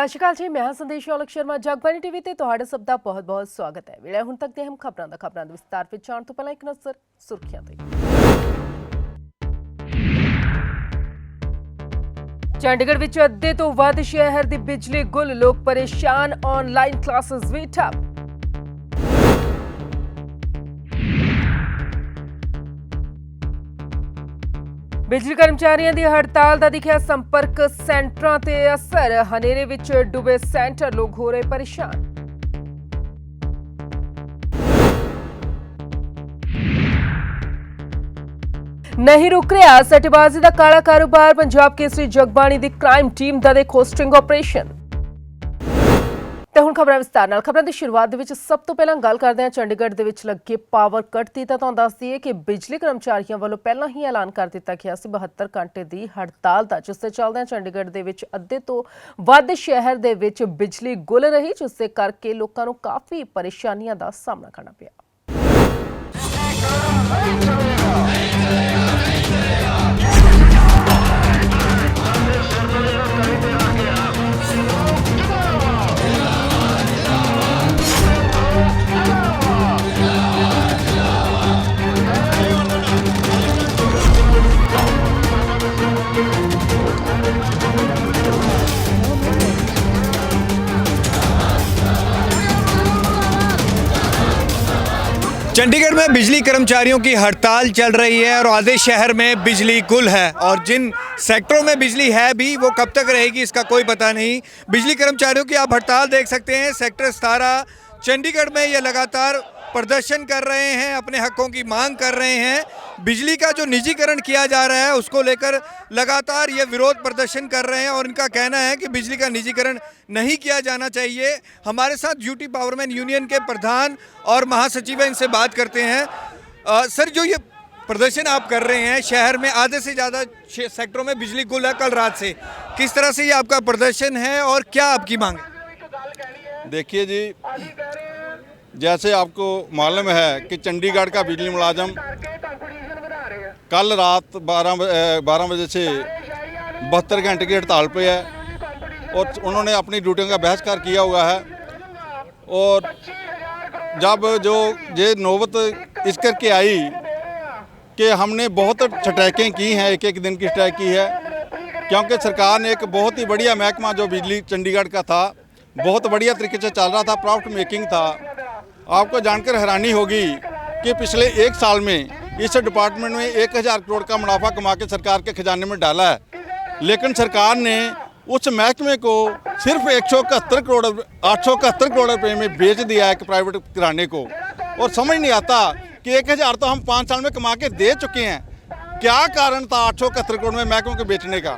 ਸਤਿ ਸ਼੍ਰੀ ਅਕਾਲ ਜੀ, मैं ਹਾਂ ਸੰदेश ਔਲਖ ਸ਼ਰਮਾ। ਜਗਬਾਣੀ ਟੀਵੀ ਤੇ ਤੁਹਾਡਾ ਸਭ ਦਾ ਬਹੁਤ-ਬਹੁਤ ਸਵਾਗਤ ਹੈ। ਵੇਲੇ ਹੁਣ ਤੱਕ ਦੇ ਅਹਿਮ ਖਬਰਾਂ ਦੇ ਵਿਸਤਾਰ ਵਿੱਚ ਜਾਣ ਤੋਂ ਪਹਿਲਾਂ ਇੱਕ ਨਜ਼ਰ ਸੁਰਖੀਆਂ ਤੇ। ਚੰਡੀਗੜ੍ਹ ਵਿੱਚ ਅੱਧੇ ਤੋਂ ਵੱਧ ਸ਼ਹਿਰ ਦੀ ਬਿਜਲੀ ਗੁੱਲ, ਲੋਕ ਪਰੇਸ਼ਾਨ, ਆਨਲਾਈਨ ਕਲਾਸਿਸ ਵੀ ਠੱਪ। ਬਿਜਲੀ ਕਰਮਚਾਰੀਆਂ ਦੀ ਹੜਤਾਲ ਦਾ ਦਿਖਿਆ ਸੰਪਰਕ ਸੈਂਟਰਾਂ ਤੇ ਅਸਰ, ਹਨੇਰੇ ਵਿੱਚ ਡੁੱਬੇ ਸੈਂਟਰ, ਲੋਕ ਹੋ ਰਹੇ ਪਰੇਸ਼ਾਨ। ਨਹੀਂ ਰੁਕ ਰਿਹਾ ਸੱਟਬਾਜ਼ੀ ਦਾ ਕਾਲਾ ਕਾਰੋਬਾਰ, ਪੰਜਾਬ ਕੇਸਰੀ ਜਗਬਾਣੀ ਦੀ ਕ੍ਰਾਈਮ ਟੀਮ ਦਾ ਦੇਖੋ ਸਟ੍ਰਿੰਗ ਆਪਰੇਸ਼ਨ। ਤੇ ਹੁਣ ਖਬਰਾਂ ਵਿਸਤਾਰ ਨਾਲ। ਖਬਰਾਂ ਦੀ ਸ਼ੁਰੂਆਤ ਦੇ ਵਿੱਚ ਸਭ ਤੋਂ ਪਹਿਲਾਂ ਗੱਲ ਕਰਦੇ ਹਾਂ ਚੰਡੀਗੜ੍ਹ ਦੇ ਵਿੱਚ ਲੱਗੇ ਪਾਵਰ ਕੱਟ ਦੀ। ਤਾਂ ਤੁਹਾਨੂੰ ਦੱਸ ਦਈਏ ਕਿ ਬਿਜਲੀ ਕਰਮਚਾਰੀਆਂ ਵੱਲੋਂ ਪਹਿਲਾਂ ਹੀ ਐਲਾਨ ਕਰ ਦਿੱਤਾ ਗਿਆ ਸੀ 72 ਘੰਟੇ ਦੀ ਹੜਤਾਲ ਦਾ, ਜਿਸ ਦੇ ਚੱਲਦਿਆਂ ਚੰਡੀਗੜ੍ਹ ਦੇ ਵਿੱਚ ਅੱਧੇ ਤੋਂ ਵੱਧ ਸ਼ਹਿਰ ਦੇ ਵਿੱਚ ਬਿਜਲੀ ਗੁੱਲ ਰਹੀ, ਜਿਸ ਦੇ ਕਰਕੇ ਲੋਕਾਂ ਨੂੰ ਕਾਫੀ ਪਰੇਸ਼ਾਨੀਆਂ ਦਾ ਸਾਹਮਣਾ ਕਰਨਾ ਪਿਆ। चंडीगढ़ में बिजली कर्मचारियों की हड़ताल चल रही है और आधे शहर में बिजली गुल है और जिन सेक्टरों में बिजली है भी वो कब तक रहेगी इसका कोई पता नहीं। बिजली कर्मचारियों की आप हड़ताल देख सकते हैं। सेक्टर 17 चंडीगढ़ में ये लगातार प्रदर्शन कर रहे हैं, अपने हकों की मांग कर रहे हैं। बिजली का जो निजीकरण किया जा रहा है उसको लेकर लगातार ये विरोध प्रदर्शन कर रहे हैं और इनका कहना है कि बिजली का निजीकरण नहीं किया जाना चाहिए। हमारे साथ यूटी पावरमैन यूनियन के प्रधान और महासचिव हैं, इनसे बात करते हैं। सर, जो ये प्रदर्शन आप कर रहे हैं, शहर में आधे से ज़्यादा सेक्टरों में बिजली गुल है कल रात से, किस तरह से ये आपका प्रदर्शन है और क्या आपकी मांग है? देखिए जी, जैसे आपको मालूम है कि चंडीगढ़ का बिजली मुलाजम कल रात 12 बजे से 72 घंटे की हड़ताल पे है और उन्होंने अपनी ड्यूटियों का बहिष्कार किया हुआ है। और जब जो ये नौबत इस करके आई कि हमने बहुत स्ट्राइकें की हैं, एक एक दिन की स्ट्राइक की है, क्योंकि सरकार ने एक बहुत ही बढ़िया महकमा जो बिजली चंडीगढ़ का था बहुत बढ़िया तरीके से चल रहा था, प्रॉफिट मेकिंग था। आपको जानकर हैरानी होगी कि पिछले एक साल में इस डिपार्टमेंट में 1000 करोड़ का मुनाफा कमा के सरकार के खजाने में डाला है, लेकिन सरकार ने उस महकमे को सिर्फ 871 करोड़ रुपए में बेच दिया है कि प्राइवेट घराने को। और समझ नहीं आता कि 1000 तो हम 5 साल में कमा के दे चुके हैं। क्या कारण था 871 करोड़ में महकमे को बेचने का?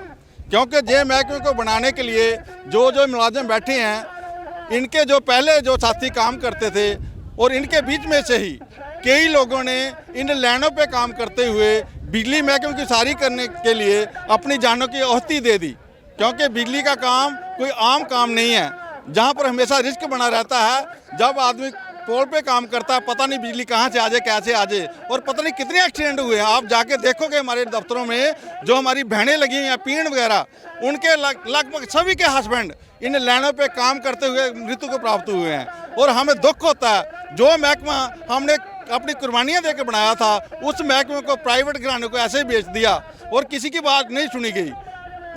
क्योंकि जे महकमे को बनाने के लिए जो मुलाजिम बैठे हैं, इनके जो पहले जो साथी काम करते थे और इनके बीच में से ही कई लोगों ने इन लाइनों पे काम करते हुए बिजली महकमे की सारी करने के लिए अपनी जानों की आहुति दे दी। क्योंकि बिजली का काम कोई आम काम नहीं है, जहाँ पर हमेशा रिस्क बना रहता है। जब आदमी पोल पे काम करता है, पता नहीं बिजली कहाँ से आ जाए, कैसे आ जाए, और पता नहीं कितने एक्सीडेंट हुए हैं। आप जाके देखोगे हमारे दफ्तरों में जो हमारी बहनें लगी हैं पीण वगैरह, उनके लगभग सभी के हस्बैंड इन लाइनों पे काम करते हुए मृत्यु को प्राप्त हुए हैं। और हमें दुख होता है जो महकमा हमने अपनी कुर्बानियाँ दे के बनाया था, उस महकमे को प्राइवेट घराने को ऐसे ही बेच दिया और किसी की बात नहीं सुनी गई।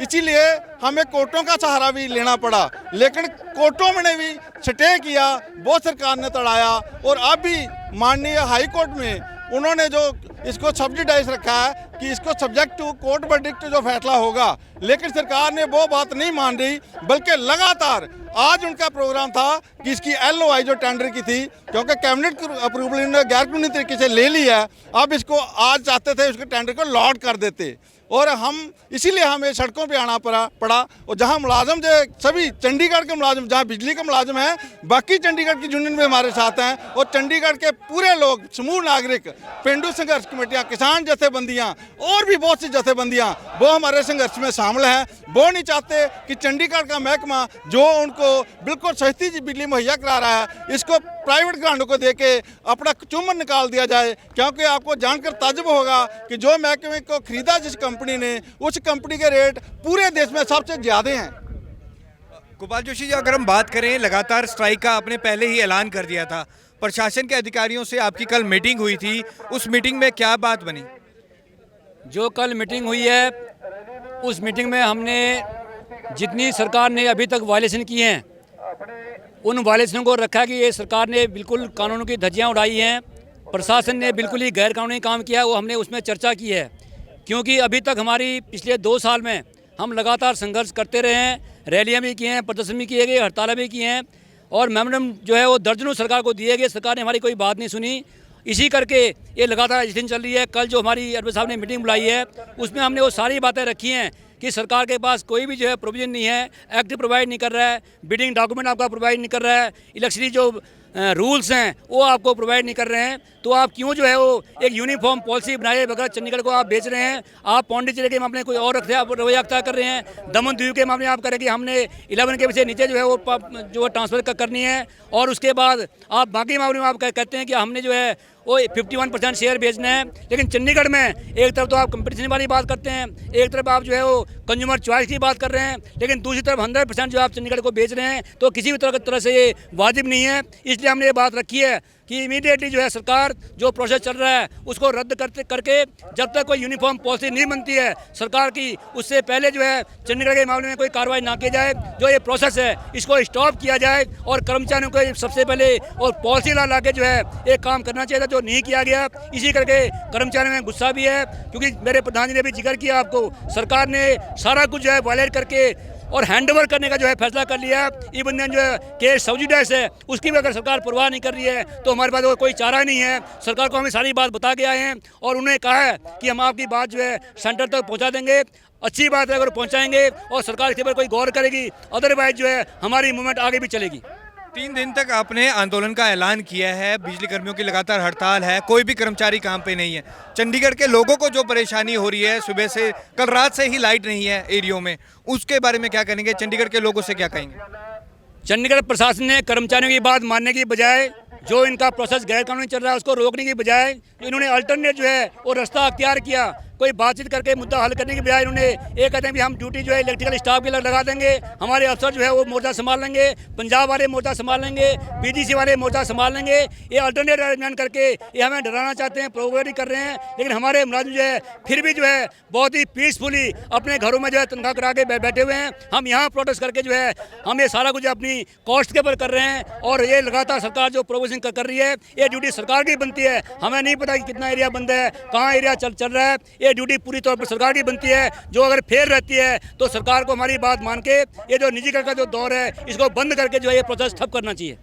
इसीलिए हमें कोर्टों का सहारा भी लेना पड़ा, लेकिन कोर्टों में ने भी स्टे किया, वो सरकार ने तड़ाया। और अब भी माननीय हाई कोर्ट में उन्होंने जो इसको सब्सिडाइज रखा है कि इसको सब्जेक्ट टू कोर्ट वर्डिक्ट जो फैसला होगा, लेकिन सरकार ने वो बात नहीं मान रही, बल्कि लगातार आज उनका प्रोग्राम था कि इसकी LOI जो टेंडर की थी, क्योंकि कैबिनेट अप्रूवल इन्होंने गैर कानूनी तरीके से ले लिया है, अब इसको आज चाहते थे उसके टेंडर को लॉट कर देते। और हम इसीलिए हमें सड़कों पे आना पड़ा। और जहां मुलाजम जो सभी चंडीगढ़ के मुलाजम, जहां बिजली के मुलाजम हैं, बाकी चंडीगढ़ की यूनियन भी हमारे साथ हैं, और चंडीगढ़ के पूरे लोग, समूह नागरिक, पेंडू संघर्ष कमेटियां, किसान जथेबंदियां और भी बहुत सी जथेबंदियां वो हमारे संघर्ष में शामिल हैं। वो नहीं चाहते कि चंडीगढ़ का महकमा जो उनको बिल्कुल सस्ती बिजली मुहैया करा रहा है, इसको प्राइवेट घरानों को देके अपना चुम्बन निकाल दिया जाए। क्योंकि आपको जानकर ताज्जुब होगा कि जो महकमे को खरीदा जिस कंपनी ने, उस कंपनी के रेट पूरे देश में सबसे ज़्यादा हैं। गोपाल जोशी जी, अगर हम बात करें लगातार स्ट्राइक का आपने पहले ही ऐलान कर दिया था, प्रशासन के अधिकारियों से आपकी कल मीटिंग हुई थी, उस मीटिंग में क्या बात बनी? जो कल मीटिंग हुई है उस मीटिंग में हमने जितनी सरकार ने अभी तक वायलेशन किए हैं उन वायलेशनों को रखा कि ये सरकार ने बिल्कुल कानूनों की धज्जियां उड़ाई हैं, प्रशासन ने बिल्कुल ही गैर कानूनी काम किया है, वो हमने उसमें चर्चा की है। क्योंकि अभी तक हमारी पिछले 2 साल में हम लगातार संघर्ष करते रहे हैं, रैलियां भी की हैं, प्रदर्शन भी किए गए, हड़तालें भी की हैं और मेमोरेंडम जो है वो दर्जनों सरकार को दिए गए, सरकार ने हमारी कोई बात नहीं सुनी। इसी करके ये लगातार एजिटेशन चल रही है। कल जो हमारी अरविंद साहब ने मीटिंग बुलाई है उसमें हमने वो सारी बातें रखी हैं कि सरकार के पास कोई भी जो है प्रोविजन नहीं है, एक्ट प्रोवाइड नहीं कर रहा है, बिडिंग डॉक्यूमेंट आपका प्रोवाइड नहीं कर रहा है, इलेक्शन जो रूल्स हैं वो आपको प्रोवाइड नहीं कर रहे हैं, तो आप क्यों जो है वो एक यूनिफॉर्म पॉलिसी बनाए बगैर चंडीगढ़ को आप बेच रहे हैं। आप पौंडीचेरी के मामले कोई और रखते हैं, आप रवैया अख्तियार कर रहे हैं। दमन द्वीप के मामले आप करें कि हमने 11 के पीछे नीचे जो है वो जो ट्रांसफ़र करनी है और उसके बाद आप बाकी मामले में आप कहते हैं कि हमने जो है वो 51% शेयर बेचना है। लेकिन चंडीगढ़ में एक तरफ तो आप कंपटीशन वाली बात करते हैं, एक तरफ आप जो है वो कंज्यूमर चॉइस की बात कर रहे हैं, लेकिन दूसरी तरफ 100% जो आप चंडीगढ़ को बेच रहे हैं, तो किसी भी तरह से ये वाजिब नहीं है। इसलिए हमने ये बात रखी है कि इमीडिएटली जो है सरकार जो प्रोसेस चल रहा है उसको रद्द करके जब तक कोई यूनिफॉर्म पॉलिसी नहीं बनती है सरकार की, उससे पहले जो है चंडीगढ़ के मामले में कोई कार्रवाई ना की जाए। जो ये प्रोसेस है इसको स्टॉप किया जाए और कर्मचारियों को सबसे पहले और पॉलिसी ला के जो है एक काम करना चाहिए था, जो नहीं किया गया। इसी करके कर्मचारियों में गुस्सा भी है, क्योंकि मेरे प्रधान जी ने भी जिक्र किया आपको, सरकार ने सारा कुछ जो है वायलेट करके और हैंडओवर करने का जो है फैसला कर लिया। इवन जो है केस सब्सिडाइज है उसकी भी अगर सरकार परवाह नहीं कर रही है तो हमारे पास कोई चारा नहीं है। सरकार को हमें सारी बात बता के आए हैं और उन्हें कहा है कि हम आपकी बात जो है सेंटर तक पहुंचा देंगे। अच्छी बात है अगर पहुंचाएंगे और सरकार इसके ऊपर कोई गौर करेगी, अदरवाइज जो है हमारी मूवमेंट आगे भी चलेगी। 3 दिन तक आपने आंदोलन का ऐलान किया है, बिजली कर्मियों की लगातार हड़ताल है, कोई भी कर्मचारी काम पे नहीं है। चंडीगढ़ के लोगों को जो परेशानी हो रही है, सुबह से कल रात से ही लाइट नहीं है एरियो में, उसके बारे में क्या करेंगे? चंडीगढ़ के लोगों से क्या कहेंगे? चंडीगढ़ प्रशासन ने कर्मचारियों की बात मानने की बजाय जो इनका प्रोसेस गैर कानूनी चल रहा है उसको रोकने की बजाय इन्होंने अल्टरनेट जो है वो रास्ता अख्तियार किया। कोई बातचीत करके मुद्दा हल करने के बजाय इन्होंने ये कहते हैं कि हम ड्यूटी जो है इलेक्ट्रिकल स्टाफ के लगा देंगे, हमारे अफसर जो है वो मोर्चा संभाल लेंगे, पंजाब वाले मोर्चा संभाल लेंगे, बीडीसी वाले मोर्चा संभाल लेंगे। ये अल्टरनेट अरेंजमेंट करके ये हमें डराना चाहते हैं, प्रोवोकेट कर रहे हैं। लेकिन हमारे मुलाजिम जो है फिर भी जो है बहुत ही पीसफुली अपने घरों में जो है तनख्वाह करा के बैठे हुए हैं। हम यहाँ प्रोटेस्ट करके जो है हम ये सारा कुछ अपनी कॉस्ट के ऊपर कर रहे हैं और ये लगातार सरकार जो प्रोविजन कर रही है ये ड्यूटी सरकार की बनती है। हमें नहीं पता कि कितना एरिया बंद है, कहाँ एरिया चल रहा है, ये ड्यूटी पूरी तौर पर सरकार की बनती है। जो अगर फेल रहती है तो सरकार को हमारी बात मान के ये जो निजीकरण का जो दौर है इसको बंद करके जो है ये प्रोसेस ठप करना चाहिए।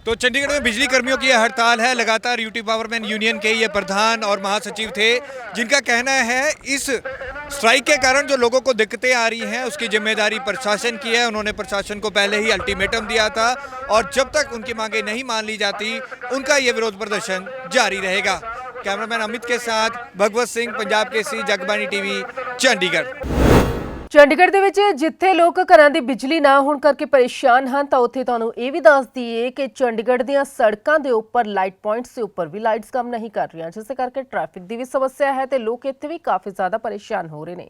तो चंडीगढ़ में बिजली कर्मियों की यह हड़ताल है। लगातार यूटी पावरमैन यूनियन के ये प्रधान और महासचिव थे जिनका कहना है इस स्ट्राइक के कारण जो लोगों को दिक्कतें आ रही हैं उसकी जिम्मेदारी प्रशासन की है। उन्होंने प्रशासन को पहले ही अल्टीमेटम दिया था और जब तक उनकी मांगें नहीं मान ली जाती उनका ये विरोध प्रदर्शन जारी रहेगा। कैमरामैन अमित के साथ भगवत सिंह, पंजाब केसरी, जगबानी टीवी, चंडीगढ़। ਚੰਡੀਗੜ੍ਹ ਦੇ ਵਿੱਚ ਜਿੱਥੇ ਲੋਕ ਘਰਾਂ ਦੀ ਬਿਜਲੀ ਨਾ ਹੋਣ ਕਰਕੇ ਪਰੇਸ਼ਾਨ ਹਨ ਤਾਂ ਉੱਥੇ ਤੁਹਾਨੂੰ ਇਹ ਵੀ ਦੱਸ ਦਈਏ ਕਿ ਚੰਡੀਗੜ੍ਹ ਦੀਆਂ ਸੜਕਾਂ ਦੇ ਉੱਪਰ ਲਾਈਟ ਪੁਆਇੰਟਸ ਦੇ ਉੱਪਰ ਵੀ ਲਾਈਟਸ ਕੰਮ ਨਹੀਂ ਕਰ ਰਹੀਆਂ, ਜਿਸ ਦੇ ਕਰਕੇ ਟ੍ਰੈਫਿਕ ਦੀ ਵੀ ਸਮੱਸਿਆ ਹੈ ਤੇ ਲੋਕ ਇੱਥੇ ਵੀ ਕਾਫੀ ਜ਼ਿਆਦਾ ਪਰੇਸ਼ਾਨ ਹੋ ਰਹੇ ਨੇ।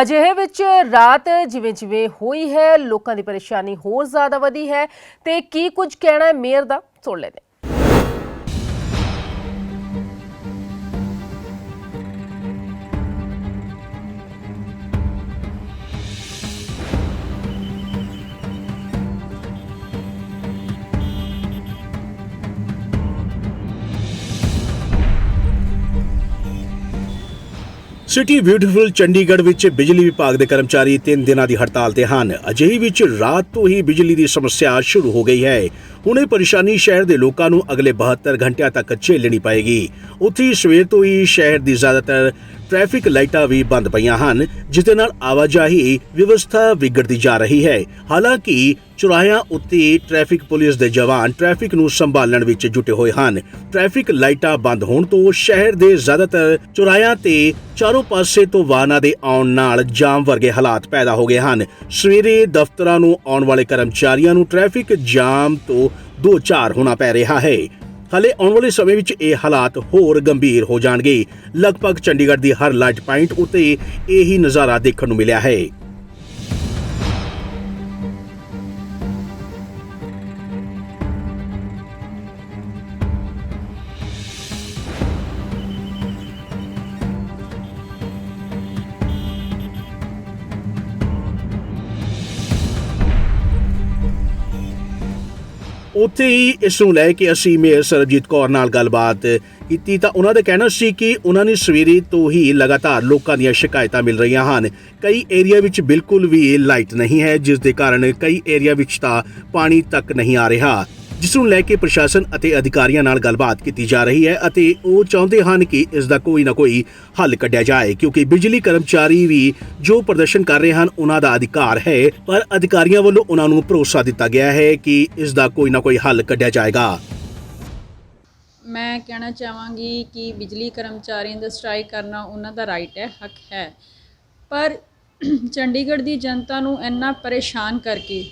ਅਜਿਹੇ ਵਿੱਚ ਰਾਤ ਜਿਵੇਂ ਹੋਈ ਹੈ ਲੋਕਾਂ ਦੀ ਪਰੇਸ਼ਾਨੀ ਹੋਰ ਜ਼ਿਆਦਾ ਵਧੀ ਹੈ ਤੇ ਕੀ ਕੁਝ ਕਹਿਣਾ ਹੈ ਮੇਅਰ ਦਾ, ਸੁਣ ਲੈਂਦੇ। ਸਿਟੀ ਬਿਊਟੀਫੁਲ ਚੰਡੀਗੜ੍ਹ ਵਿੱਚ ਬਿਜਲੀ ਵਿਭਾਗ ਦੇ ਕਰਮਚਾਰੀ 3 ਦਿਨਾਂ ਦੀ ਹੜਤਾਲ ਤੇ ਹਨ। ਅਜਿਹੀ ਵਿੱਚ ਰਾਤ ਤੋਂ ਹੀ ਬਿਜਲੀ ਦੀ ਸਮੱਸਿਆ ਸ਼ੁਰੂ ਹੋ ਗਈ ਹੈ। ਹੁਣ ਇਹ ਪਰੇਸ਼ਾਨੀ ਸ਼ਹਿਰ ਦੇ ਲੋਕਾਂ ਨੂੰ ਅਗਲੇ 72 ਘੰਟਿਆਂ ਤੱਕ ਝੇਲਣੀ ਪਏਗੀ। ਉੱਥੇ ਸਵੇਰ ਤੋਂ ਹੀ ਸ਼ਹਿਰ ਦੀ ਜ਼ਿਆਦਾਤਰ ਟ੍ਰੈਫਿਕ ਲਾਈਟਾਂ ਵੀ ਬੰਦ ਪਈਆਂ ਹਨ, ਜਿਸ ਦੇ ਨਾਲ ਆਵਾਜਾਈ ਵਿਵਸਥਾ ਵਿਗੜਦੀ ਜਾ ਰਹੀ ਹੈ। ਹਾਲਾਂਕਿ ਚੁਰਾਹਿਆਂ ਉੱਤੇ ਟ੍ਰੈਫਿਕ ਪੁਲਿਸ ਦੇ ਜਵਾਨ ਟ੍ਰੈਫਿਕ ਨੂੰ ਸੰਭਾਲਣ ਵਿੱਚ ਜੁਟੇ ਹੋਏ ਹਨ। ਟ੍ਰੈਫਿਕ ਲਾਈਟਾਂ ਬੰਦ ਹੋਣ ਤੋਂ ਸ਼ਹਿਰ ਦੇ ਜ਼ਿਆਦਾਤਰ ਚੁਰਾਹਿਆਂ ਤੇ ਚਾਰੋਂ ਪਾਸੇ ਤੋਂ ਵਾਹਨਾਂ ਦੇ ਆਉਣ ਨਾਲ ਜਾਮ ਵਰਗੇ ਹਾਲਾਤ ਪੈਦਾ ਹੋ ਗਏ ਹਨ। ਸਵੇਰੇ ਦਫ਼ਤਰਾਂ ਨੂੰ ਆਉਣ ਵਾਲੇ ਕਰਮਚਾਰੀਆਂ ਨੂੰ ਟ੍ਰੈਫਿਕ ਜਾਮ ਤੋਂ ਦੋ ਚਾਰ ਹੋਣਾ ਪੈ ਰਿਹਾ ਹੈ। ਹਾਲੇ ਆਉਣ ਵਾਲੇ ਸਮੇਂ ਵਿੱਚ ਇਹ ਹਾਲਾਤ ਹੋਰ ਗੰਭੀਰ ਹੋ ਜਾਣਗੇ। ਲਗਭਗ ਚੰਡੀਗੜ੍ਹ ਦੀ ਹਰ ਲਾਈਟ ਪੁਆਇੰਟ ਉੱਤੇ ਇਹੀ ਨਜ਼ਾਰਾ ਦੇਖਣ ਨੂੰ ਮਿਲਿਆ ਹੈ। ਉੱਥੇ ਹੀ ਇਸ ਨੂੰ ਲੈ ਕੇ ਅਸੀਂ ਮੇਅਰ ਸਰਬਜੀਤ ਕੌਰ ਨਾਲ ਗੱਲਬਾਤ ਕੀਤੀ ਤਾਂ ਉਹਨਾਂ ਦਾ ਕਹਿਣਾ ਸੀ ਕਿ ਉਹਨਾਂ ਨੇ ਸਵੇਰੇ ਤੋਂ ਹੀ ਲਗਾਤਾਰ ਲੋਕਾਂ ਦੀਆਂ ਸ਼ਿਕਾਇਤਾਂ ਮਿਲ ਰਹੀਆਂ ਹਨ। ਕਈ ਏਰੀਆ ਵਿੱਚ ਬਿਲਕੁਲ ਵੀ ਲਾਈਟ ਨਹੀਂ ਹੈ, ਜਿਸ ਦੇ ਕਾਰਨ ਕਈ ਏਰੀਆ ਵਿੱਚ ਤਾਂ ਪਾਣੀ ਤੱਕ ਨਹੀਂ ਆ ਰਿਹਾ, ਜਿਸ ਨੂੰ ਲੈ ਕੇ ਪ੍ਰਸ਼ਾਸਨ ਅਤੇ ਅਧਿਕਾਰੀਆਂ ਨਾਲ ਗੱਲਬਾਤ ਕੀਤੀ ਜਾ ਰਹੀ ਹੈ ਅਤੇ ਉਹ ਚਾਹੁੰਦੇ ਹਨ ਕਿ ਇਸ ਦਾ ਕੋਈ ਨਾ ਕੋਈ ਹੱਲ ਕੱਢਿਆ ਜਾਏ, ਕਿਉਂਕਿ ਬਿਜਲੀ ਕਰਮਚਾਰੀ ਵੀ ਜੋ ਪ੍ਰਦਰਸ਼ਨ ਕਰ ਰਹੇ ਹਨ ਉਹਨਾਂ ਦਾ ਅਧਿਕਾਰ ਹੈ, ਪਰ ਅਧਿਕਾਰੀਆਂ ਵੱਲੋਂ ਉਹਨਾਂ ਨੂੰ ਭਰੋਸਾ ਦਿੱਤਾ ਗਿਆ ਹੈ ਕਿ ਇਸ ਦਾ ਕੋਈ ਨਾ ਕੋਈ ਹੱਲ ਕੱਢਿਆ ਜਾਏਗਾ। ਮੈਂ ਕਹਿਣਾ ਚਾਹਾਂਗੀ ਕਿ ਬਿਜਲੀ ਕਰਮਚਾਰੀਆਂ ਦਾ ਸਟ੍ਰਾਈਕ ਕਰਨਾ ਉਹਨਾਂ ਦਾ ਰਾਈਟ ਹੈ, ਹੱਕ ਹੈ, ਪਰ ਚੰਡੀਗੜ੍ਹ ਦੀ ਜਨਤਾ ਨੂੰ ਇੰਨਾ ਪਰੇਸ਼ਾਨ ਕਰਕੇ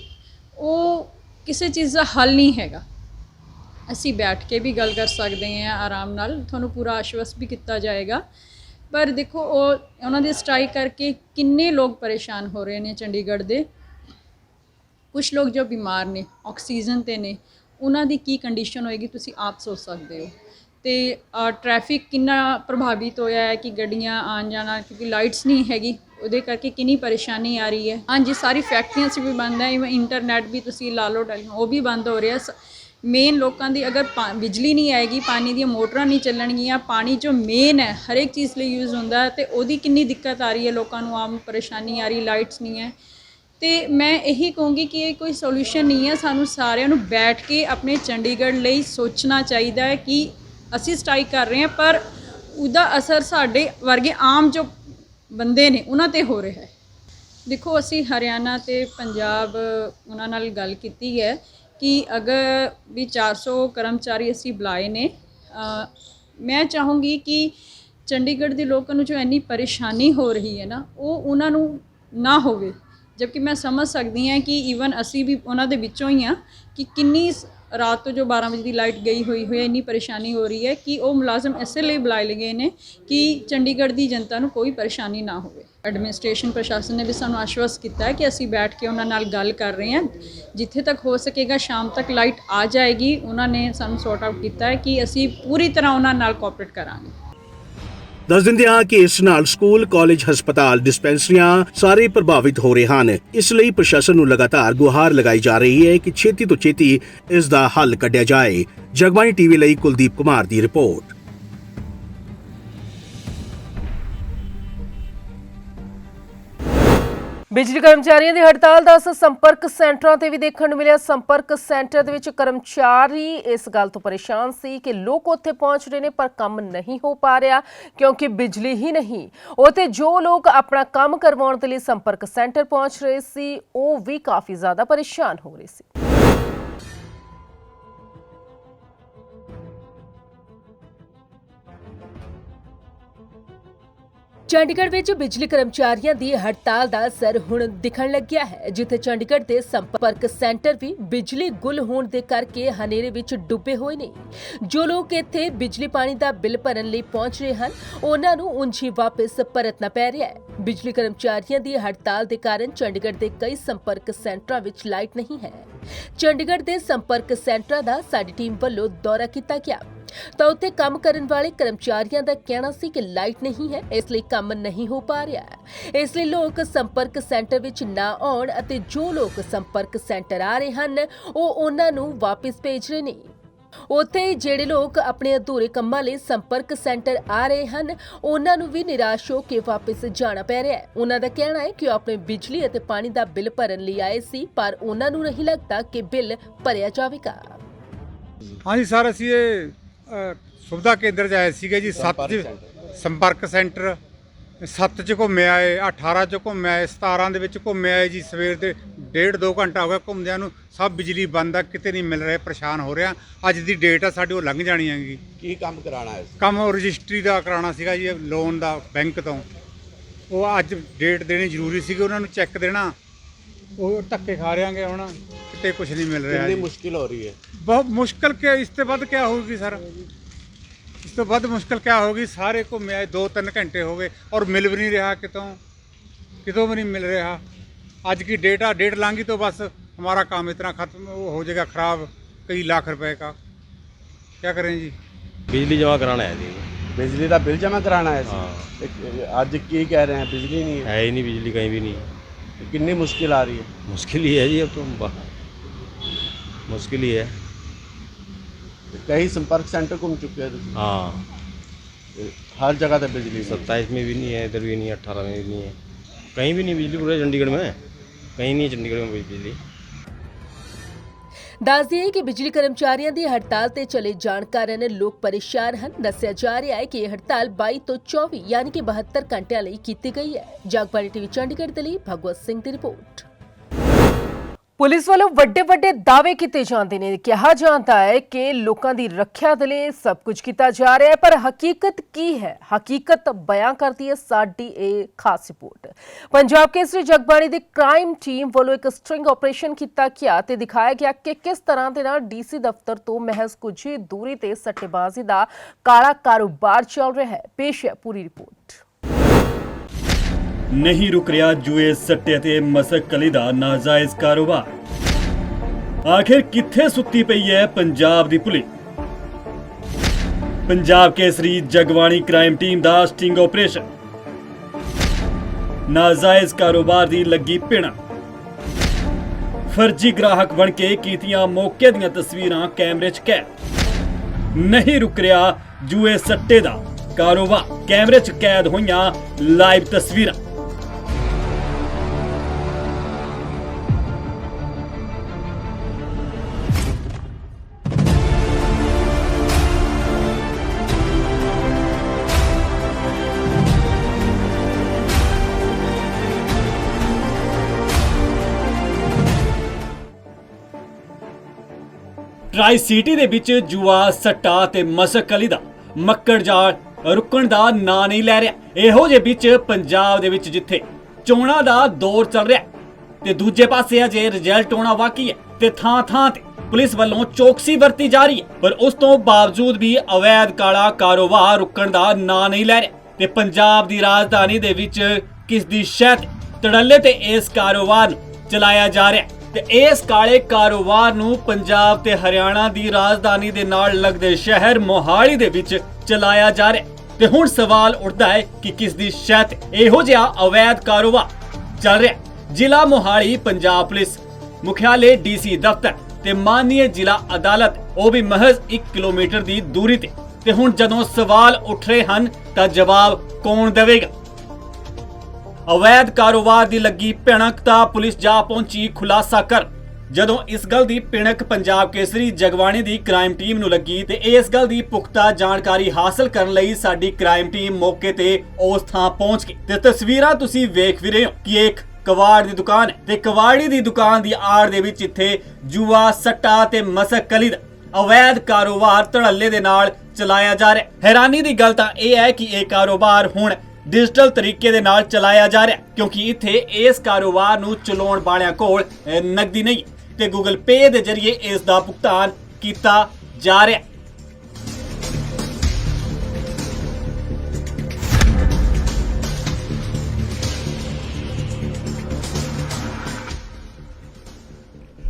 ਉਹ ਕਿਸੇ ਚੀਜ਼ ਦਾ ਹੱਲ ਨਹੀਂ ਹੈਗਾ। ਅਸੀਂ ਬੈਠ ਕੇ ਵੀ ਗੱਲ ਕਰ ਸਕਦੇ ਹਾਂ ਆਰਾਮ ਨਾਲ, ਤੁਹਾਨੂੰ ਪੂਰਾ ਆਸ਼ਵਸਤ ਵੀ ਕੀਤਾ ਜਾਏਗਾ, ਪਰ ਦੇਖੋ ਉਹਨਾਂ ਦੇ ਸਟ੍ਰਾਈਕ ਕਰਕੇ ਕਿੰਨੇ ਲੋਕ ਪਰੇਸ਼ਾਨ ਹੋ ਰਹੇ ਨੇ ਚੰਡੀਗੜ੍ਹ ਦੇ। ਕੁਝ ਲੋਕ ਜੋ ਬਿਮਾਰ ਨੇ, ਆਕਸੀਜਨ 'ਤੇ ਨੇ, ਉਹਨਾਂ ਦੀ ਕੀ ਕੰਡੀਸ਼ਨ ਹੋਏਗੀ ਤੁਸੀਂ ਆਪ ਸੋਚ ਸਕਦੇ ਹੋ। ਅਤੇ ਟ੍ਰੈਫਿਕ ਕਿੰਨਾ ਪ੍ਰਭਾਵਿਤ ਹੋਇਆ ਹੈ ਕਿ ਗੱਡੀਆਂ ਆਉਣ ਜਾਣਾ, ਕਿਉਂਕਿ ਲਾਈਟਸ ਨਹੀਂ ਹੈਗੀ, ਉਹਦੇ ਕਰਕੇ ਕਿੰਨੀ ਪਰੇਸ਼ਾਨੀ ਆ ਰਹੀ ਹੈ। ਹਾਂਜੀ, ਸਾਰੀ ਫੈਕਟਰੀਆਂ 'ਚ ਵੀ ਬੰਦ ਹੈ, ਇਵਨ ਇੰਟਰਨੈਟ ਵੀ ਤੁਸੀਂ ਲਾ ਲਓ, ਉਹ ਵੀ ਬੰਦ ਹੋ ਰਿਹਾ। ਮੇਨ ਲੋਕਾਂ ਦੀ ਅਗਰ ਬਿਜਲੀ ਨਹੀਂ ਆਏਗੀ, ਪਾਣੀ ਦੀਆਂ ਮੋਟਰਾਂ ਨਹੀਂ ਚੱਲਣਗੀਆਂ, ਪਾਣੀ ਜੋ ਮੇਨ ਹੈ ਹਰ ਇੱਕ ਚੀਜ਼ ਲਈ ਯੂਜ਼ ਹੁੰਦਾ ਹੈ, ਅਤੇ ਉਹਦੀ ਕਿੰਨੀ ਦਿੱਕਤ ਆ ਰਹੀ ਹੈ ਲੋਕਾਂ ਨੂੰ, ਆਮ ਪਰੇਸ਼ਾਨੀ ਆ ਰਹੀ, ਲਾਈਟਸ ਨਹੀਂ ਹੈ। ਅਤੇ ਮੈਂ ਇਹੀ ਕਹੂੰਗੀ ਕਿ ਇਹ ਕੋਈ ਸੋਲਿਊਸ਼ਨ ਨਹੀਂ ਹੈ। ਸਾਨੂੰ ਸਾਰਿਆਂ ਨੂੰ ਬੈਠ ਕੇ ਆਪਣੇ ਚੰਡੀਗੜ੍ਹ ਲਈ ਸੋਚਣਾ ਚਾਹੀਦਾ ਹੈ ਕਿ ਅਸੀਂ ਸਟ੍ਰਾਈਕ ਕਰ ਰਹੇ ਹਾਂ, ਪਰ ਉਹਦਾ ਅਸਰ ਸਾਡੇ ਵਰਗੇ ਆਮ ਜੋ ਬੰਦੇ ਨੇ ਉਹਨਾਂ 'ਤੇ ਹੋ ਰਿਹਾ ਹੈ। ਦੇਖੋ, ਅਸੀਂ ਹਰਿਆਣਾ ਅਤੇ ਪੰਜਾਬ ਉਹਨਾਂ ਨਾਲ ਗੱਲ ਕੀਤੀ ਹੈ ਕਿ ਅਗਰ ਵੀ 400 ਕਰਮਚਾਰੀ ਅਸੀਂ ਬੁਲਾਏ ਨੇ। ਮੈਂ ਚਾਹੂੰਗੀ ਕਿ ਚੰਡੀਗੜ੍ਹ ਦੇ ਲੋਕਾਂ ਨੂੰ ਜੋ ਇੰਨੀ ਪਰੇਸ਼ਾਨੀ ਹੋ ਰਹੀ ਹੈ ਨਾ, ਉਹ ਉਹਨਾਂ ਨੂੰ ਨਾ ਹੋਵੇ। ਜਦਕਿ ਮੈਂ ਸਮਝ ਸਕਦੀ ਹਾਂ ਕਿ ਈਵਨ ਅਸੀਂ ਵੀ ਉਹਨਾਂ ਦੇ ਵਿੱਚੋਂ ਹੀ ਹਾਂ ਕਿ ਕਿੰਨੀ ਰਾਤ ਤੋਂ ਜੋ 12 ਵਜੇ ਦੀ ਲਾਈਟ ਗਈ ਹੋਈ ਹੈ, ਇੰਨੀ ਪਰੇਸ਼ਾਨੀ ਹੋ ਰਹੀ ਹੈ ਕਿ ਉਹ ਮੁਲਾਜ਼ਮ ਇਸੇ ਲਈ ਬੁਲਾਏ ਗਏ ਨੇ ਕਿ ਚੰਡੀਗੜ੍ਹ ਦੀ ਜਨਤਾ ਨੂੰ ਕੋਈ ਪਰੇਸ਼ਾਨੀ ਨਾ ਹੋਵੇ। ਐਡਮਿਨਿਸਟ੍ਰੇਸ਼ਨ ਪ੍ਰਸ਼ਾਸਨ ਨੇ ਵੀ ਸਾਨੂੰ ਆਸ਼ਵਸਤ ਕੀਤਾ ਹੈ ਕਿ ਅਸੀਂ ਬੈਠ ਕੇ ਉਹਨਾਂ ਨਾਲ ਗੱਲ ਕਰ ਰਹੇ ਹਾਂ, ਜਿੱਥੇ ਤੱਕ ਹੋ ਸਕੇਗਾ ਸ਼ਾਮ ਤੱਕ ਲਾਈਟ ਆ ਜਾਏਗੀ। ਉਹਨਾਂ ਨੇ ਸਾਨੂੰ ਸੌਰਟ ਆਊਟ ਕੀਤਾ ਹੈ ਕਿ ਅਸੀਂ ਪੂਰੀ ਤਰ੍ਹਾਂ ਉਹਨਾਂ ਨਾਲ ਕੋਆਪਰੇਟ ਕਰਾਂਗੇ। ਦੱਸ ਦਿੰਦੇ ਹਾਂ ਕਿ ਇਸ ਨਾਲ ਸਕੂਲ, ਕਾਲਜ, ਹਸਪਤਾਲ, ਡਿਸਪੈਂਸਰੀਆਂ ਸਾਰੇ ਪ੍ਰਭਾਵਿਤ ਹੋ ਰਹੇ ਹਨ। ਇਸ ਲਈ ਪ੍ਰਸ਼ਾਸਨ ਨੂੰ ਲਗਾਤਾਰ ਗੁਹਾਰ ਲਗਾਈ ਜਾ ਰਹੀ ਹੈ ਕਿ ਛੇਤੀ ਤੋਂ ਛੇਤੀ ਇਸ ਦਾ ਹੱਲ ਕੱਢਿਆ ਜਾਏ। ਜਗਬਾਣੀ ਟੀਵੀ ਲਈ ਕੁਲਦੀਪ ਕੁਮਾਰ ਦੀ ਰਿਪੋਰਟ। ਬਿਜਲੀ ਕਰਮਚਾਰੀਆਂ ਦੀ ਹੜਤਾਲ ਦਾ ਅਸਰ ਸੰਪਰਕ ਸੈਂਟਰਾਂ ਤੇ ਵੀ ਦੇਖਣ ਨੂੰ ਮਿਲਿਆ। ਸੰਪਰਕ ਸੈਂਟਰ ਦੇ ਵਿੱਚ ਕਰਮਚਾਰੀ ਇਸ ਗੱਲ ਤੋਂ ਪਰੇਸ਼ਾਨ ਸੀ ਕਿ ਲੋਕ ਉੱਥੇ ਪਹੁੰਚ ਰਹੇ ਨੇ ਪਰ ਕੰਮ ਨਹੀਂ ਹੋ ਪਾ ਰਿਹਾ ਕਿਉਂਕਿ ਬਿਜਲੀ ਹੀ ਨਹੀਂ। ਉੱਥੇ ਜੋ ਲੋਕ ਆਪਣਾ ਕੰਮ ਕਰਵਾਉਣ ਦੇ ਲਈ ਸੰਪਰਕ ਸੈਂਟਰ ਪਹੁੰਚ ਰਹੇ ਸੀ, ਉਹ ਵੀ ਕਾਫੀ ਜ਼ਿਆਦਾ ਪਰੇਸ਼ਾਨ ਹੋ ਰਹੇ ਸੀ। ਚੰਡੀਗੜ੍ਹ ਵਿੱਚ ਬਿਜਲੀ ਕਰਮਚਾਰੀਆਂ ਦੀ ਹੜਤਾਲ ਦਾ ਅਸਰ ਹੁਣ ਦਿਖਣ ਲੱਗਿਆ ਹੈ, ਜਿੱਥੇ ਚੰਡੀਗੜ੍ਹ ਦੇ ਸੰਪਰਕ ਸੈਂਟਰ ਵੀ ਬਿਜਲੀ ਗੁੱਲ ਹੋਣ ਦੇ ਕਰਕੇ ਹਨੇਰੇ ਵਿੱਚ ਡੁੱਬੇ ਹੋਏ ਨੇ। ਜੋ ਲੋਕ ਇੱਥੇ ਬਿਜਲੀ ਪਾਣੀ ਦਾ ਬਿੱਲ ਭਰਨ ਲਈ ਪਹੁੰਚ ਰਹੇ ਹਨ, ਉਹਨਾਂ ਨੂੰ ਉਂਝ ਹੀ ਵਾਪਸ ਪਰਤਣਾ ਪੈ ਰਿਹਾ ਹੈ। ਬਿਜਲੀ ਕਰਮਚਾਰੀਆਂ ਦੀ ਹੜਤਾਲ ਦੇ ਕਾਰਨ ਚੰਡੀਗੜ੍ਹ ਦੇ ਕਈ ਸੰਪਰਕ ਸੈਂਟਰਾਂ ਵਿੱਚ ਲਾਈਟ ਨਹੀਂ ਹੈ। ਚੰਡੀਗੜ੍ਹ ਦੇ ਸੰਪਰਕ ਸੈਂਟਰਾਂ ਦਾ ਸਾਡੀ ਟੀਮ ਵੱਲੋਂ ਦੌਰਾ ਕੀਤਾ ਗਿਆ ਤਾਂ ਉੱਥੇ ਕੰਮ ਕਰਨ ਵਾਲੇ ਕਰਮਚਾਰੀਆਂ ਦਾ ਕਹਿਣਾ ਸੀ ਕਿ ਲਾਈਟ ਨਹੀਂ ਹੈ, ਇਸ ਲਈ ਕੰਮ ਨਹੀਂ ਹੋ ਪਾ ਰਿਹਾ। ਇਸ ਲਈ ਲੋਕ ਸੰਪਰਕ ਸੈਂਟਰ ਵਿੱਚ ਨਾ ਆਉਣ ਅਤੇ ਜੋ ਲੋਕ ਸੰਪਰਕ ਸੈਂਟਰ ਆ ਰਹੇ ਹਨ, ਉਹ ਉਹਨਾਂ ਨੂੰ ਵਾਪਸ ਭੇਜ ਰਹੇ ਨੇ। ਉੱਥੇ ਜਿਹੜੇ ਲੋਕ ਆਪਣੇ ਅਧੂਰੇ ਕੰਮਾਂ ਲਈ ਸੰਪਰਕ ਸੈਂਟਰ ਆ ਰਹੇ ਹਨ, ਉਹਨਾਂ ਨੂੰ ਵੀ ਨਿਰਾਸ਼ ਹੋ ਕੇ ਵਾਪਸ ਜਾਣਾ ਪੈ ਰਿਹਾ ਹੈ। ਉਹਨਾਂ ਦਾ ਕਹਿਣਾ ਹੈ ਕਿ ਉਹ ਆਪਣੇ ਬਿਜਲੀ ਅਤੇ ਪਾਣੀ ਦਾ ਬਿੱਲ ਭਰਨ ਲਈ ਆਏ ਸੀ, ਪਰ ਉਹਨਾਂ ਨੂੰ ਨਹੀਂ ਲੱਗਦਾ ਕਿ ਬਿੱਲ ਭਰਿਆ ਜਾਵੇਗਾ। ਹਾਂਜੀ ਸਰ, ਅਸੀਂ ਇਹ ਸੁਵਿਧਾ ਕੇਂਦਰ 'ਚ ਆਏ ਸੀਗੇ ਜੀ। 7 ਸੰਪਰਕ ਸੈਂਟਰ 7 'ਚ ਘੁੰਮੇ ਆਏ, 18 'ਚ ਘੁੰਮੇ ਆਏ, 17 ਦੇ ਵਿੱਚ ਘੁੰਮੇ ਆਏ ਜੀ। ਸਵੇਰ ਦੇ 1.5-2 ਘੰਟਾ ਹੋ ਗਿਆ ਘੁੰਮਦਿਆਂ ਨੂੰ। ਸਭ ਬਿਜਲੀ ਬੰਦ ਆ, ਕਿਤੇ ਨਹੀਂ ਮਿਲ ਰਿਹਾ, ਪਰੇਸ਼ਾਨ ਹੋ ਰਿਹਾ। ਅੱਜ ਦੀ ਡੇਟ ਆ ਸਾਡੀ, ਉਹ ਲੰਘ ਜਾਣੀ ਹੈਗੀ। ਕੀ ਕੰਮ ਕਰਾਉਣਾ ਹੈ? ਕੰਮ ਰਜਿਸਟਰੀ ਦਾ ਕਰਾਉਣਾ ਸੀਗਾ ਜੀ, ਲੋਨ ਦਾ ਬੈਂਕ ਤੋਂ। ਉਹ ਅੱਜ ਡੇਟ ਦੇਣੀ ਜ਼ਰੂਰੀ ਸੀਗੀ, ਉਹਨਾਂ ਨੂੰ ਚੈੱਕ ਦੇਣਾ। ਉਹ ਧੱਕੇ ਖਾ ਰਿਆਂਗੇ ਹੁਣ, ਕਿਤੇ ਕੁਝ ਨਹੀਂ ਮਿਲ ਰਿਹਾ। ਕਿੰਨੀ ਮੁਸ਼ਕਿਲ ਹੋ ਰਹੀ ਹੈ? ਬਹੁਤ ਮੁਸ਼ਕਿਲ। ਕਿ ਇਸ ਤੋਂ ਵੱਧ ਕਿਆ ਹੋਊਗੀ ਸਰ, ਇਸ ਤੋਂ ਵੱਧ ਮੁਸ਼ਕਿਲ ਕਿਆ ਹੋਗੀ। ਸਾਰੇ ਘੁੰਮੇ ਆਏ, 2-3 ਘੰਟੇ ਹੋ ਗਏ ਔਰ ਮਿਲ ਵੀ ਨਹੀਂ ਰਿਹਾ, ਕਿਤੋਂ भी नहीं मिल रहा। आज की डेट लांगी तो बस हमारा काम इतना खत्म हो जाएगा, खराब, कई लाख रुपए का। क्या करें जी? बिजली जमा कराना है जी। बिजली का बिल जमा कराना है? हाँ। आज की कह रहे हैं बिजली नहीं है ही नहीं, बिजली कहीं भी नहीं। कितनी मुश्किल आ रही है? मुश्किल ही है जी, अब तो मुश्किल ही है। कई संपर्क सेंटर घूम चुके हैं तुसीं? हाँ हर जगह पे बिजली नहीं। 27 में भी नहीं है, इधर भी नहीं है, 18 में भी नहीं है, कहीं भी नहीं बिजली। पूरे चंडीगढ़ में कहीं नहीं है, चंडीगढ़ में बिजली। ਦੱਸ ਦਈਏ ਕਿ ਬਿਜਲੀ ਕਰਮਚਾਰੀਆਂ ਦੀ ਹੜਤਾਲ ਤੇ ਚਲੇ ਜਾਣ ਕਾਰਨ ਲੋਕ ਪਰੇਸ਼ਾਨ ਹਨ। ਦੱਸਿਆ ਜਾ ਰਿਹਾ ਹੈ ਕਿ ਇਹ ਹੜਤਾਲ 22 ਤੋਂ 24 ਯਾਨੀ ਕਿ 72 ਘੰਟਿਆਂ ਲਈ ਕੀਤੀ ਗਈ ਹੈ। ਜਗਬਾਣੀ ਟੀਵੀ ਚੰਡੀਗੜ੍ਹ ਦੇ ਲਈ ਭਗਵਤ ਸਿੰਘ ਦੀ ਰਿਪੋਰਟ। ਪੁਲਿਸ ਵੱਲੋਂ ਵੱਡੇ ਦਾਅਵੇ ਕੀਤੇ ਜਾਂਦੇ ਨੇ। ਕਿਹਾ ਜਾਂਦਾ ਹੈ ਕਿ ਲੋਕਾਂ ਦੀ ਰੱਖਿਆ ਦੇ ਲਈ ਸਭ ਕੁਝ ਕੀਤਾ ਜਾ ਰਿਹਾ ਹੈ, ਪਰ ਹਕੀਕਤ ਕੀ ਹੈ? ਹਕੀਕਤ ਬਿਆਨ ਕਰਦੀ ਹੈ ਸਾਡੀ ਇਹ ਖਾਸ ਰਿਪੋਰਟ। ਪੰਜਾਬ ਕੇਸਰੀ ਜਗਬਾਣੀ ਦੀ ਕ੍ਰਾਈਮ ਟੀਮ ਵੱਲੋਂ ਇੱਕ ਸਟ੍ਰਿੰਗ ਆਪਰੇਸ਼ਨ ਕੀਤਾ ਗਿਆ ਤੇ ਦਿਖਾਇਆ ਗਿਆ ਕਿ ਕਿਸ ਤਰ੍ਹਾਂ ਦੇ ਨਾਲ ਡੀਸੀ ਦਫ਼ਤਰ ਤੋਂ ਮਹਿਜ਼ ਕੁਝ ਹੀ ਦੂਰੀ ਤੇ ਸੱਟੇਬਾਜ਼ੀ ਦਾ ਕਾਲਾ ਕਾਰੋਬਾਰ ਚੱਲ ਰਿਹਾ ਹੈ। ਪੇਸ਼ ਹੈ ਪੂਰੀ ਰਿਪੋਰਟ। नहीं रुक रहा जुए सट्टे ते मसक कली दा नाजायज कारोबार। आखिर कित्थे सुत्ती पई है पंजाब दी पुलिस? पंजाब केसरी जगबाणी क्राइम टीम दा स्टिंग ऑपरेशन। नाजायज कारोबार दी लगी पिण। फर्जी ग्राहक बन के कीतियां मौके दियां तस्वीरां कैमरे च कैद। नहीं रुक रहा जुए सट्टे दा कारोबार। कैमरे च कैद होईयां लाइव तस्वीरां। ट्राई सिटी दे विच जुआ सट्टा ते मसक अली दा मक्कड़ जाल रुकण दा ना नहीं लै रहा। इहो जे विच पंजाब दे विच जिथे चोणां दा दौर चल रहा ते दूजे पासे अजे रिजल्ट होना बाकी है ते थां ते पुलिस वालों चौकसी वरती जा रही है, पर उस तो बावजूद भी अवैध काला कारोबार रुकण दा ना नहीं लै रहा ते पंजाब दी राजधानी दे विच किस दी शह तड़ल्ले ते इस कारोबार नूं चलाया जा रहा ਤੇ ਇਸ ਕਾਲੇ ਕਾਰੋਬਾਰ ਨੂੰ ਪੰਜਾਬ ਤੇ ਹਰਿਆਣਾ ਦੀ ਰਾਜਧਾਨੀ ਦੇ ਨਾਲ ਲੱਗਦੇ ਸ਼ਹਿਰ ਮੋਹਾਲੀ ਦੇ ਵਿੱਚ ਚਲਾਇਆ ਜਾ ਰਿਹਾ। ਤੇ ਹੁਣ ਸਵਾਲ ਉੱਠਦਾ ਹੈ ਕਿ ਕਿਸ ਦੀ ਸ਼ਹਿ ਤੇ ਇਹੋ ਜਿਹਾ ਅਵੈਧ ਕਾਰੋਬਾਰ ਚੱਲ ਰਿਹਾ। ਜ਼ਿਲ੍ਹਾ ਮੋਹਾਲੀ ਪੰਜਾਬ ਪੁਲਿਸ ਮੁਖਿਆਲੇ ਡੀਸੀ ਦਫ਼ਤਰ ਤੇ ਮਾਨਨੀय ਜ਼ਿਲ੍ਹਾ ਅਦਾਲਤ ਉਹ ਵੀ ਮਹਿਜ਼ 1 ਕਿਲੋਮੀਟਰ ਦੀ ਦੂਰੀ ਤੇ ਹੁਣ ਜਦੋਂ ਸਵਾਲ ਉੱਠ ਰਹੇ ਹਨ ਤਾਂ ਜਵਾਬ ਕੌਣ ਦੇਵੇਗਾ? अवैध कारोबार दी लगी भणक तां पुलिस जा पहुंची खुलासा कर। ਜਦੋਂ ਇਸ ਗੱਲ ਦੀ ਭਿਣਕ ਪੰਜਾਬ ਕੇਸਰੀ ਜਗਬਾਣੀ ਦੀ ਕ੍ਰਾਈਮ ਟੀਮ ਨੂੰ ਲੱਗੀ ਤੇ ਇਸ ਗੱਲ ਦੀ ਪੁਖਤਾ ਜਾਣਕਾਰੀ ਹਾਸਲ ਕਰਨ ਲਈ ਸਾਡੀ ਕ੍ਰਾਈਮ ਟੀਮ ਮੌਕੇ ਤੇ ਉਸ ਥਾਂ ਪਹੁੰਚ ਗਈ ਤੇ ਤਸਵੀਰਾਂ ਤੁਸੀਂ ਵੇਖ ਵੀ ਰਹੇ ਹੋ ਕਿ ਇੱਕ ਕਵਾੜ ਦੀ ਦੁਕਾਨ ਹੈ ਤੇ ਕਵਾੜੀ ਦੀ ਦੁਕਾਨ ਦੀ ਆੜ ਦੇ ਵਿੱਚ ਇੱਥੇ ਜੂਆ ਸੱਟਾ ਤੇ ਮਸਕ ਕਲੀ ਦਾ ਅਵੈਧ ਕਾਰੋਬਾਰ ਧੜੱਲੇ ਦੇ ਨਾਲ ਚਲਾਇਆ ਜਾ ਰਿਹਾ। ਹੈਰਾਨੀ ਦੀ ਗੱਲ ਤਾਂ ਇਹ ਹੈ ਕਿ ਇਹ ਕਾਰੋਬਾਰ ਹੁਣ डिजिटल तरीके दे नाल चलाया जा रहा, क्योंकि इत्थे इस कारोबार नूं चलाउण वालियां कोल नकदी नहीं ते गूगल पे दे जरिए इस दा भुगतान कीता जा रहा।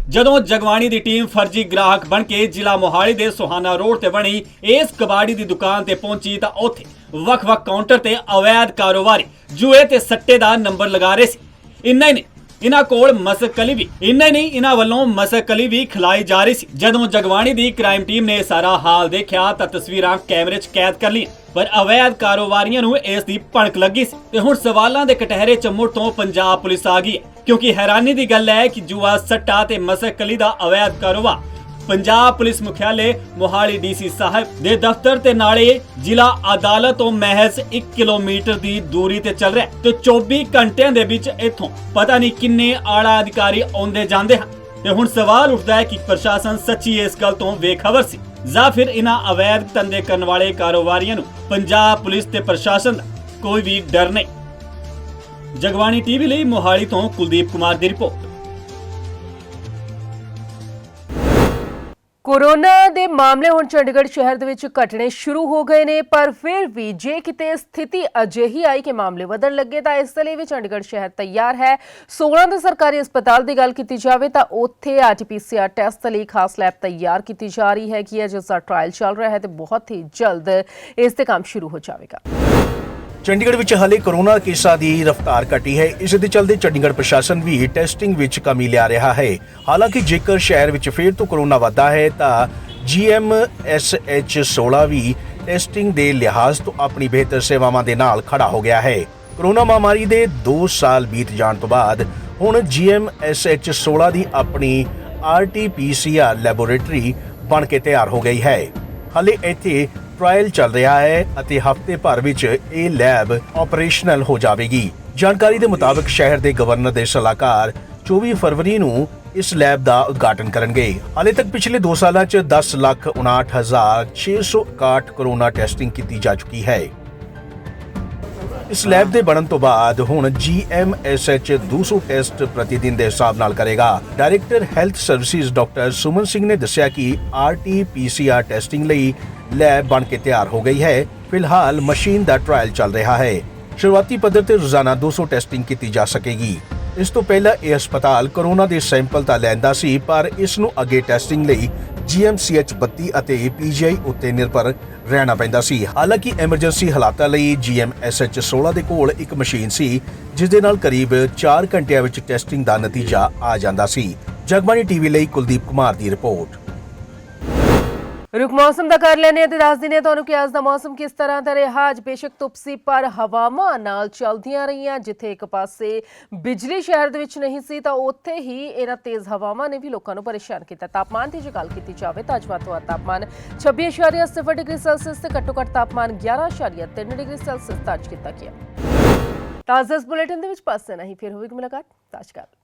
ਜਦੋਂ ਜਗਬਾਣੀ ਦੀ ਟੀਮ ਫਰਜੀ ਗ੍ਰਾਹਕ ਬਣ ਕੇ ਜ਼ਿਲ੍ਹਾ ਮੋਹਾਲੀ ਦੇ ਸੁਹਾਨਾ ਰੋਡ ਤੇ ਬਣੀ ਇਸ ਕਬਾੜੀ ਦੀ ਦੁਕਾਨ ਤੇ ਪਹੁੰਚੀ ਤਾਂ ਉੱਥੇ ਵੱਖ-ਵੱਖ ਕਾਊਂਟਰ ਤੇ ਅਵੈਧ ਕਾਰੋਬਾਰੀ ਜੂਏ ਤੇ ਸੱਟੇ ਦਾ ਨੰਬਰ ਲਗਾ ਰਹੇ ਸੀ। ਇੰਨਾ ਹੀ ਨਹੀਂ, ਇਹਨਾਂ ਕੋਲ ਮਸਕਲੀ ਵੀ ਇਹਨਾਂ ਵੱਲੋਂ ਮਸਕਲੀ ਵੀ ਖਿਲਾਈ ਜਾ ਰਹੀ ਸੀ। ਜਦੋਂ ਜਗਬਾਣੀ ਦੀ ਕ੍ਰਾਈਮ ਟੀਮ ਨੇ ਸਾਰਾ ਹਾਲ ਦੇਖਿਆ ਤਾਂ ਤਸਵੀਰਾਂ ਕੈਮਰੇ 'ਚ ਕੈਦ ਕਰ ਲਈਆਂ, ਪਰ ਅਵੈਧ ਕਾਰੋਬਾਰੀਆਂ ਨੂੰ ਇਸ ਦੀ ਭਣਕ ਲੱਗੀ ਸੀ ਤੇ ਹੁਣ ਸਵਾਲਾਂ ਦੇ ਕਟਹਿਰੇ 'ਚ ਮੁੜ ਤੋਂ ਪੰਜਾਬ ਪੁਲਿਸ ਆ ਗਈ ਹੈ, ਕਿਉਂਕਿ ਹੈਰਾਨੀ ਦੀ ਗੱਲ ਹੈ ਕਿ ਜੂਆ ਸੱਟਾ ਤੇ ਮਸਕਲੀ ਦਾ ਅਵੈਧ ਕਾਰੋਬਾਰ ਪੰਜਾਬ ਪੁਲਿਸ ਮੁਖਿਆਲੇ ਮੋਹਾਲੀ ਡੀਸੀ ਸਾਹਿਬ ਦੇ ਦਫ਼ਤਰ ਤੇ ਨਾਲੇ ਜ਼ਿਲ੍ਹਾ ਅਦਾਲਤ ਤੋਂ ਮਹਿਜ਼ 1 ਕਿਲੋਮੀਟਰ ਦੀ ਦੂਰੀ ਤੇ ਚੱਲ ਰਿਹਾ ਤੇ 24 ਘੰਟਿਆਂ ਦੇ ਵਿੱਚ ਇੱਥੋਂ ਪਤਾ ਨਹੀਂ ਕਿੰਨੇ ਆਲਾ ਅਧਿਕਾਰੀ ਆਉਂਦੇ ਜਾਂਦੇ ਹਨ। ਤੇ ਹੁਣ ਸਵਾਲ ਉੱਠਦਾ ਹੈ ਕਿ ਪ੍ਰਸ਼ਾਸਨ ਸੱਚੀ ਇਸ ਗੱਲ ਤੋਂ ਬੇਖਬਰ ਸੀ ਜਾਂ ਫਿਰ ਇਹਨਾਂ ਅਵੈਧ ਧੰਦੇ ਕਰਨ ਵਾਲੇ ਕਾਰੋਬਾਰੀਆਂ ਨੂੰ ਪੰਜਾਬ ਪੁਲਿਸ ਤੇ ਪ੍ਰਸ਼ਾਸਨ ਦਾ ਕੋਈ ਵੀ ਡਰ ਨਹੀਂ। ਜਗਬਾਣੀ ਟੀਵੀ ਲਈ ਮੋਹਾਲੀ ਤੋਂ ਕੁਲਦੀਪ ਕੁਮਾਰ ਦੀ ਰਿਪੋਰਟ। ਕੋਰੋਨਾ ਦੇ ਮਾਮਲੇ ਹੁਣ ਚੰਡੀਗੜ੍ਹ ਸ਼ਹਿਰ ਦੇ ਵਿੱਚ ਘਟਣੇ ਸ਼ੁਰੂ ਹੋ ਗਏ ਨੇ, ਪਰ ਫਿਰ ਵੀ ਜੇ ਕਿਤੇ ਸਥਿਤੀ ਅਜਿਹੀ ਆਈ ਕਿ ਮਾਮਲੇ ਵਧਣ ਲੱਗੇ ਤਾਂ ਇਸ ਲਈ ਵੀ ਚੰਡੀਗੜ੍ਹ ਸ਼ਹਿਰ ਤਿਆਰ ਹੈ। 16 ਦੇ ਸਰਕਾਰੀ ਹਸਪਤਾਲ ਦੀ ਗੱਲ ਕੀਤੀ ਜਾਵੇ ਤਾਂ ਉੱਥੇ RT-PCR ਟੈਸਟ ਲਈ ਖਾਸ ਲੈਬ ਤਿਆਰ ਕੀਤੀ ਜਾ ਰਹੀ ਹੈ ਕਿ ਜਿਸ ਦਾ ਟ੍ਰਾਇਲ ਚੱਲ ਰਿਹਾ ਹੈ ਤੇ ਬਹੁਤ ਹੀ ਜਲਦ ਇਸ ਤੇ ਕੰਮ ਸ਼ੁਰੂ ਹੋ ਜਾਵੇਗਾ। ਚੰਡੀਗੜ੍ਹ ਵਿੱਚ ਹਾਲੇ ਕੋਰੋਨਾ ਕੇਸਾਂ ਦੀ ਰਫ਼ਤਾਰ ਘਟੀ ਹੈ। ਇਸ ਦੇ ਚੱਲਦੇ ਚੰਡੀਗੜ੍ਹ ਪ੍ਰਸ਼ਾਸਨ ਵੀ ਟੈਸਟਿੰਗ ਵਿੱਚ ਕਮੀ ਲਿਆ ਰਿਹਾ ਹੈ। ਹਾਲਾਂਕਿ ਜੇਕਰ ਸ਼ਹਿਰ ਵਿੱਚ ਫੇਰ ਤੋਂ ਕੋਰੋਨਾ ਵੱਧਦਾ ਹੈ ਤਾਂ GMSH 16 ਵੀ ਟੈਸਟਿੰਗ ਦੇ ਲਿਹਾਜ਼ ਤੋਂ ਆਪਣੀ ਬਿਹਤਰ ਸੇਵਾਵਾਂ ਦੇ ਨਾਲ ਖੜਾ ਹੋ ਗਿਆ ਹੈ। ਕੋਰੋਨਾ ਮਹਾਮਾਰੀ ਦੇ 2 ਸਾਲ ਬੀਤ ਜਾਣ ਤੋਂ ਬਾਅਦ ਹੁਣ GMSH 16 ਦੀ ਆਪਣੀ RT-PCR ਲੈਬੋਰੇਟਰੀ ਬਣ ਕੇ ਤਿਆਰ ਹੋ ਗਈ ਹੈ। ਹਾਲੇ ਇੱਥੇ ਟ੍ਰਾਇਲ ਚੱਲ ਰਿਹਾ ਹੈ ਅਤੇ ਹਫ਼ਤੇ ਭਰ ਵਿੱਚ ਇਹ ਲੈਬ ਆਪਰੇਸ਼ਨਲ ਹੋ ਜਾਵੇਗੀ। ਜਾਣਕਾਰੀ ਦੇ ਮੁਤਾਬਕ ਸ਼ਹਿਰ ਦੇ ਗਵਰਨਰ ਦੇ ਸਲਾਹਕਾਰ 24 ਫਰਵਰੀ ਨੂੰ ਇਸ ਲੈਬ ਦਾ ਉਦਘਾਟਨ ਕਰਨਗੇ। ਹਾਲੇ ਤੱਕ ਪਿਛਲੇ 2 ਸਾਲਾਂ 'ਚ 10,59,661 ਕੋਰੋਨਾ ਟੈਸਟਿੰਗ ਕੀਤੀ ਜਾ ਚੁੱਕੀ ਹੈ। ਇਸ ਲੈਬ ਦੇ ਬਣਨ ਤੋਂ ਬਾਅਦ ਹੁਣ GMSH 200 ਟੈਸਟ ਪ੍ਰਤੀ ਦਿਨ ਦੇ ਹਿਸਾਬ ਨਾਲ ਕਰੇਗਾ। Director health services doctor Suman Singh ਨੇ ਦੱਸਿਆ ਕਿ RT-PCR ਟੈਸਟਿੰਗ ਲਈ ਲੈਬ ਬਣ ਕੇ ਤਿਆਰ ਹੋ ਗਈ ਹੈ। ਫਿਲਹਾਲ ਮਸ਼ੀਨ ਦਾ ਟ੍ਰਾਇਲ ਚੱਲ ਰਿਹਾ ਹੈ। ਸ਼ੁਰੂਆਤੀ ਪੱਧਰ ਤੇ ਰੋਜ਼ਾਨਾ 200 ਟੈਸਟਿੰਗ ਕੀਤੀ ਜਾ ਸਕੇਗੀ। ਇਸ ਤੋਂ ਪਹਿਲਾਂ ਇਹ ਹਸਪਤਾਲ ਕੋਰੋਨਾ ਦੇ ਸੈਂਪਲ ਤਾਂ ਲੈਂਦਾ ਸੀ, ਪਰ ਇਸ ਨੂੰ ਅੱਗੇ ਟੈਸਟਿੰਗ ਲਈ GMCH 32 ਅਤੇ PGI ਉੱਤੇ ਨਿਰਭਰ ਰਹਿਣਾ ਪੈਂਦਾ ਸੀ। ਹਾਲਾਂਕਿ ਐਮਰਜੈਂਸੀ ਹਾਲਾਤਾਂ ਲਈ GMSH 16 ਦੇ ਕੋਲ ਇੱਕ ਮਸ਼ੀਨ ਸੀ, ਜਿਸ ਦੇ ਨਾਲ ਕਰੀਬ 4 ਘੰਟਿਆਂ ਵਿੱਚ ਟੈਸਟਿੰਗ ਦਾ ਨਤੀਜਾ ਆ ਜਾਂਦਾ ਸੀ। ਜਗਬਾਣੀ ਟੀਵੀ ਲਈ ਕੁਲਦੀਪ ਕੁਮਾਰ ਦੀ ਰਿਪੋਰਟ। रुख मौसम का कर लेने ते दस दिने तुहानूं कि अज दा मौसम किस तरह दा रहा। अज बेशक धुप सी पर हवावां नाल चलदियां रहियां। जिथे एक पासे बिजली शहर दे विच नहीं सी तां उत्थे ही इन्हां तेज़ हवावां ने भी लोकां नूं परेशान कीता। तापमान दी जे गल कीती जावे तां अज वध तो वध तापमान 26.0 डिग्री सैल्सियस ते घट्टो घट्ट तापमान 11.3 डिग्री सैल्सियस दर्ज किया गया। ताज़ा इस बुलेटिन दे विच पास नहीं, फिर होवेगी मुलाकात। ताजकाल।